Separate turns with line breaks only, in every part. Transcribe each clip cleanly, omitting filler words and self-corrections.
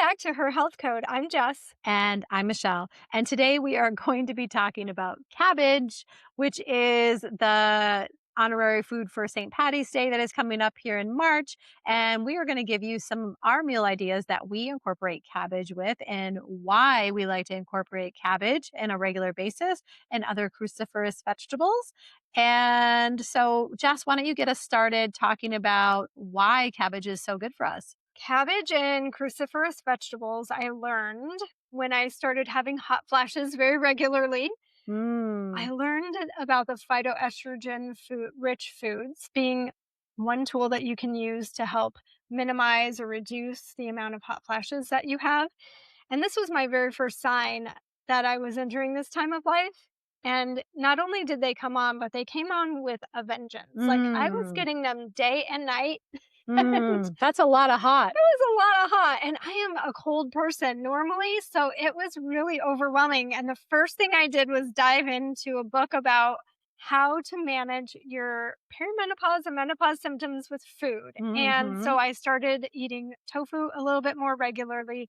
back to Her Health Code. I'm Jess.
And I'm Michelle. And today we are going to be talking about cabbage, which is the honorary food for St. Patty's Day that is coming up here in March. And we are going to give you some of our meal ideas that we incorporate cabbage with and why we like to incorporate cabbage on a regular basis and other cruciferous vegetables. And so, Jess, why don't you get us started talking about why cabbage is so good for us?
Cabbage and cruciferous vegetables, I learned when I started having hot flashes very regularly. I learned about the phytoestrogen rich foods being one tool that you can use to help minimize or reduce the amount of hot flashes that you have. And this was my very first sign that I was entering this time of life. And not only did they come on, but they came on with a vengeance. Like I was getting them day and night.
That's a lot of hot.
It was a lot of hot, and I am a cold person normally, so it was really overwhelming. And the first thing I did was dive into a book about how to manage your perimenopause and menopause symptoms with food. And so I started eating tofu a little bit more regularly.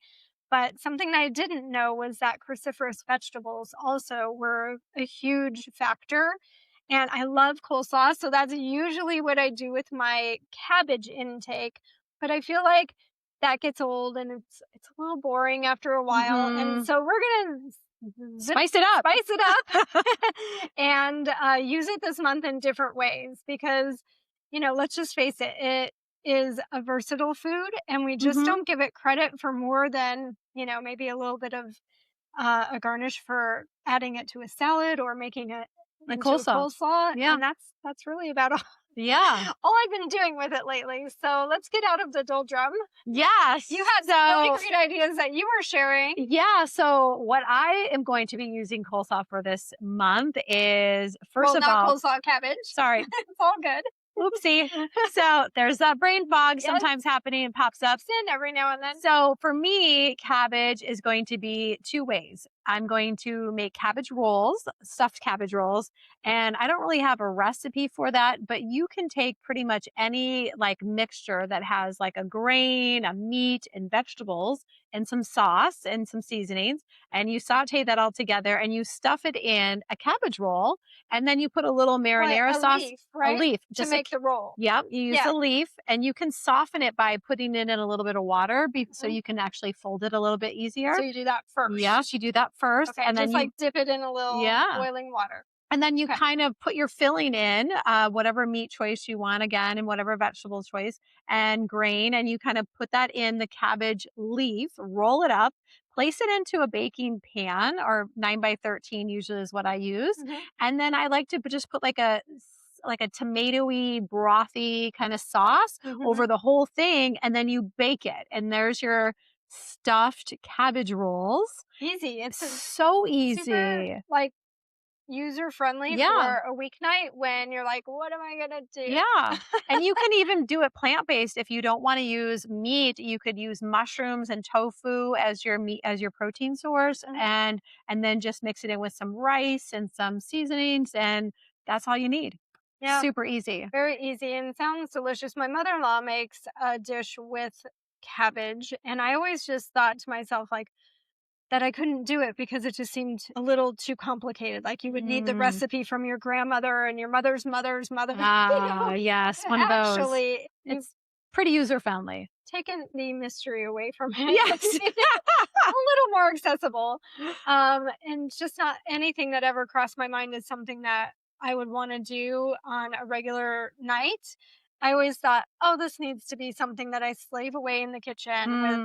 But something that I didn't know was that cruciferous vegetables also were a huge factor. And I love coleslaw, so that's usually what I do with my cabbage intake. But I feel like that gets old and it's a little boring after a while. And so we're gonna
Spice it up.
spice it up and use it this month in different ways because, let's just face it, it is a versatile food and we just don't give it credit for more than, maybe a little bit of a garnish for adding it to a salad or making it
Like
into a
coleslaw.
coleslaw.
Yeah.
And that's really about
Yeah.
all I've been doing with it lately. So let's get out of the doldrum.
Yes.
You had some really great ideas that you were sharing.
Yeah. So what I am going to be using coleslaw for this month is
Not coleslaw, cabbage.
sorry.
It's all good.
Oopsie. So there's that brain fog sometimes happening and pops up.
Sin every now and then.
So for me, cabbage is going to be two ways. I'm going to make cabbage rolls, stuffed cabbage rolls, and I don't really have a recipe for that, but you can take pretty much any like mixture that has like a grain, a meat, and vegetables, and some sauce and some seasonings, and you saute that all together and you stuff it in a cabbage roll, and then you put a little marinara sauce,
leaf, right?
a leaf,
To make the roll.
Yep, you use a leaf and you can soften it by putting it in a little bit of water so you can actually fold it a little bit easier.
So you do that first.
Yes, you do that first.
Okay,
and then
just like dip it in a little boiling water.
And then you kind of put your filling in, whatever meat choice you want, again, and whatever vegetable choice and grain. And you kind of put that in the cabbage leaf, roll it up, place it into a baking pan, or 9 by 13 usually is what I use. And then I like to just put like a tomatoey, brothy kind of sauce over the whole thing. And then you bake it. And there's your stuffed cabbage rolls.
Easy. It's
so easy.
Super, user friendly for a weeknight when you're like, what am I gonna do?
Yeah. And you can even do it plant-based. If you don't want to use meat, you could use mushrooms and tofu as your meat, as your protein source, and then just mix it in with some rice and some seasonings, and that's all you need. Yeah. Super easy.
Very easy and sounds delicious. My mother-in-law makes a dish with cabbage, and I always just thought to myself, that I couldn't do it because it just seemed a little too complicated. Like you would need the recipe from your grandmother and your mother's mother's mother.
Yes, one of those.
Actually,
it's pretty user-friendly.
Taken the mystery away from it.
Yes.
A little more accessible. And just not anything that ever crossed my mind as something that I would want to do on a regular night. I always thought, this needs to be something that I slave away in the kitchen with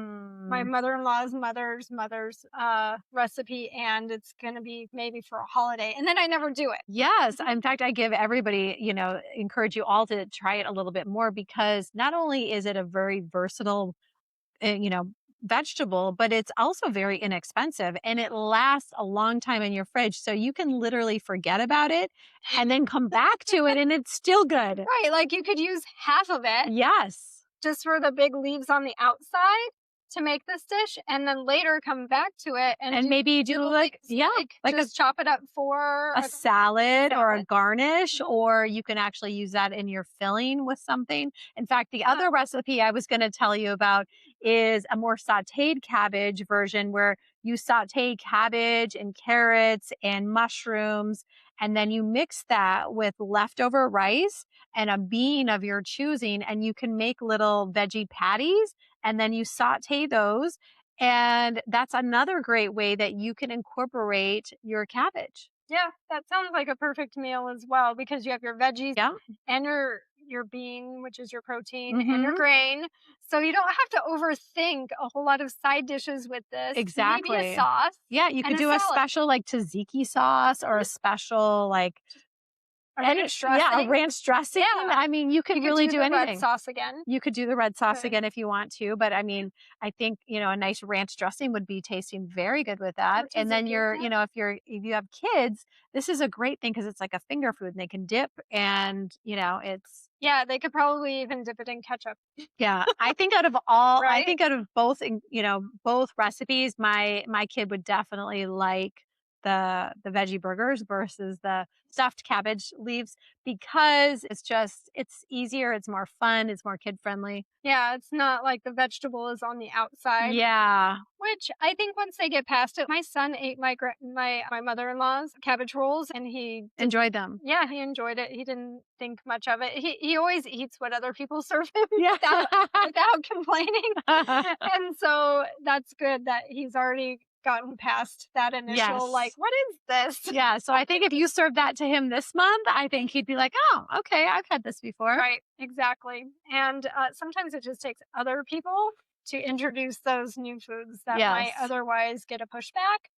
my mother-in-law's mother's recipe, and it's going to be maybe for a holiday. And then I never do it.
Yes. In fact, I give everybody, encourage you all to try it a little bit more, because not only is it a very versatile, vegetable, but it's also very inexpensive and it lasts a long time in your fridge. So you can literally forget about it and then come back to it and it's still good.
Right. Like you could use half of it.
Yes.
Just for the big leaves on the outside to make this dish, and then later come back to it and
maybe do
just chop it up for
a salad or a garnish, or you can actually use that in your filling with something. In fact, the other recipe I was going to tell you about is a more sautéed cabbage version where you saute cabbage and carrots and mushrooms, and then you mix that with leftover rice and a bean of your choosing, and you can make little veggie patties, and then you saute those. And that's another great way that you can incorporate your cabbage.
Yeah, that sounds like a perfect meal as well because you have your veggies
Yeah.
and your bean, which is your protein, and your
Hmm.
grain. So you don't have to overthink a whole lot of side dishes with this. Maybe a
Exactly.
sauce
Yeah, you
and
could
a
do a
salad.
special like tzatziki sauce or a special like
Just a ranch
yeah, a
dressing.
ranch dressing.
Yeah.
I mean, you
You
could
could
really
do
do
the red
anything.
sauce again.
You could do the red sauce
But
again if you want to, but I mean, I think, a nice ranch dressing would be tasting very good with that.
or
And then
tzatziki. Yeah.
if you have kids, this is a great thing because it's like a finger food and they can dip and, it's
Yeah, they could probably even dip it in ketchup,
yeah, I
right?
think out of both, both recipes, my kid would definitely like the veggie burgers versus the stuffed cabbage leaves because it's easier, it's more fun, it's more kid friendly.
Yeah, it's not like the vegetable is on the outside.
Yeah,
Which I think once they get past it, my son ate my mother-in-law's cabbage rolls, and he did.
enjoy them.
Yeah, he enjoyed it. He didn't think much of it. He always eats what other people serve him
Yeah.
without complaining, and so that's good that he's already gotten past that initial like,
Yes.
"What is this?"
Yeah, so I think if you serve that to him this month, I think he'd be like, "Oh, okay, I've had this before."
Right, exactly. And sometimes it just takes other people to introduce those new foods that might
Yes.
otherwise get a pushback.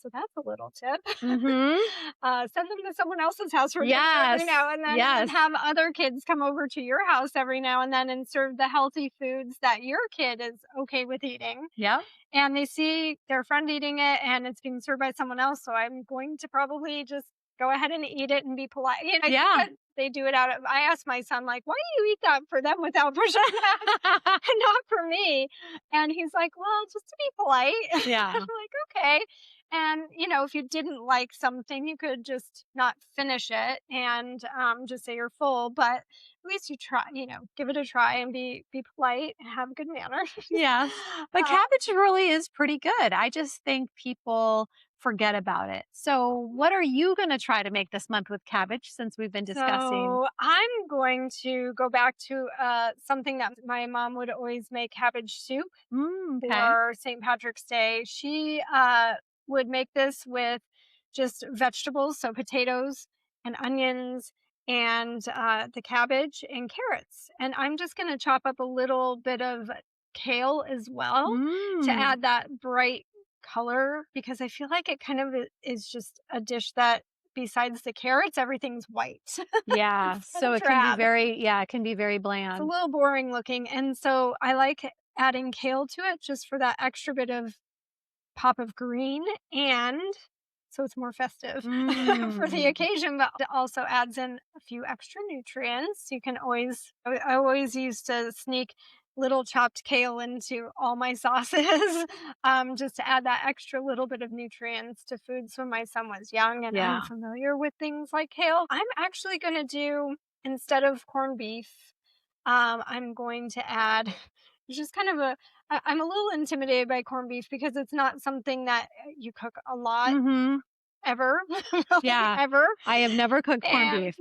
So that's a little tip.
Mhm.
Send them to someone else's house for dinner every
Yes.
now and then, and
Yes.
have other kids come over to your house every now and then and serve the healthy foods that your kid is okay with eating.
Yep.
And they see their friend eating it and it's being served by someone else. So I'm going to probably just go ahead and eat it and be polite. I think
Yeah.
that they do it out of, I asked my son, like, why do you eat that for them without pushing back and not for me? And he's like, well, just to be polite. I'm
Yeah.
like, okay. And, if you didn't like something, you could just not finish it and just say you're full. But at least you try, give it a try and be polite and have good manners.
Yes. But
uh,
cabbage really is pretty good. I just think people forget about it. So, what are you going to try to make this month with cabbage since we've been discussing?
So I'm going to go back to something that my mom would always make, cabbage soup
Okay.
for St. Patrick's Day. She would make this with just vegetables, so potatoes and onions and the cabbage and carrots. And I'm just going to chop up a little bit of kale as well to
Mm.
add that bright color because I feel like it kind of is just a dish that besides the carrots, everything's white.
Yeah.
It's kind
So
of
it can be
drab.
it can be very
It's a
bland.
little boring looking, and so I like adding kale to it just for that extra bit of pop of green, and so it's more festive for the
Mm.
occasion, but it also adds in a few extra nutrients. You can always I always used to sneak little chopped kale into all my sauces, just to add that extra little bit of nutrients to foods when my son was young and
Yeah.
unfamiliar with things like kale. I'm actually gonna do, instead of corned beef, I'm going to add just kind of I'm a little intimidated by corned beef because it's not something that you cook a lot
Mhm.
ever, really
Yeah.
ever.
I have never cooked corned
And
beef.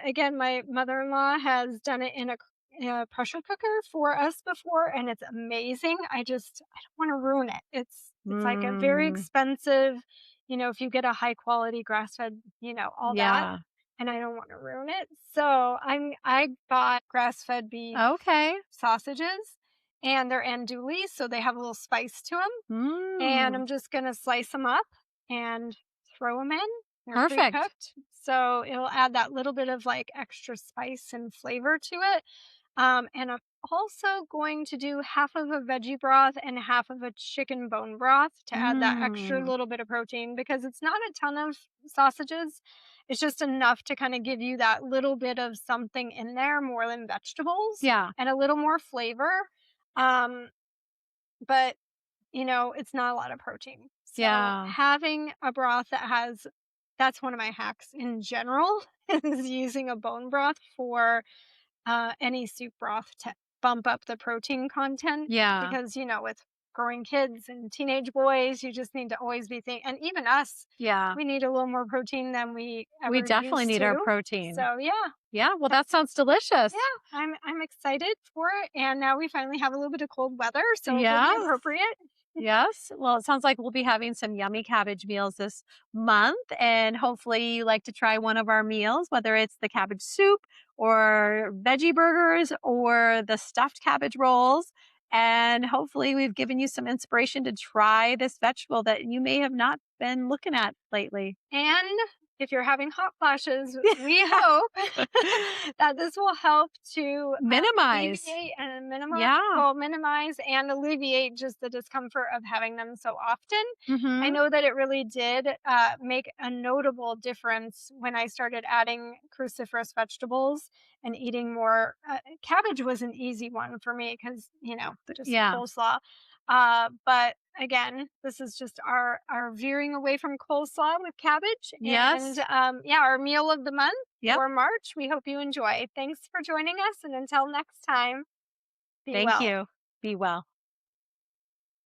again, my mother-in-law has done it in a pressure cooker for us before, and it's amazing. I don't want to ruin it. It's like a very
Mm.
expensive, if you get a high quality grass fed, all that,
Yeah.
and I don't want to ruin it. So I bought grass fed beef
Okay.
sausages, and they're andouille, so they have a little spice to them. And
Mm.
I'm just gonna slice them up and throw them in. They're
Perfect.
pre-cooked, so it'll add that little bit of like extra spice and flavor to it. And I'm also going to do half of a veggie broth and half of a chicken bone broth to add that extra
Mm.
little bit of protein because it's not a ton of sausages. It's just enough to kind of give you that little bit of something in there more than vegetables
Yeah.
and a little more flavor. Um, but it's not a lot of protein. So
Yeah.
having a broth that's one of my hacks in general is using a bone broth for any soup broth to bump up the protein content
Yeah.
because, with growing kids and teenage boys, you just need to always be thinking, and even us,
Yeah.
we need a little more protein than we
We
ever
definitely
used
need our
to.
protein.
So yeah,
Yeah, well, that sounds delicious.
yeah, I'm excited for it. And now we finally have a little bit of cold weather, so it will be
Yes.
appropriate.
Yes. Well, it sounds like we'll be having some yummy cabbage meals this month. And hopefully, you like to try one of our meals, whether it's the cabbage soup or veggie burgers or the stuffed cabbage rolls. And hopefully, we've given you some inspiration to try this vegetable that you may have not been looking at lately.
And if you're having hot flashes, we hope that this will help to
Minimize.
alleviate and
Yeah.
minimize and alleviate just the discomfort of having them so often. I
Mm-hmm.
know that it really did make a notable difference when I started adding cruciferous vegetables and eating more. Cabbage was an easy one for me because, just
Yeah.
coleslaw. But again, this is just our veering away from coleslaw with cabbage, and
Yes.
yeah, our meal of the month
Yep.
for March. We hope you enjoy. Thanks for joining us, and until next time, be
Thank
well.
you. Be well.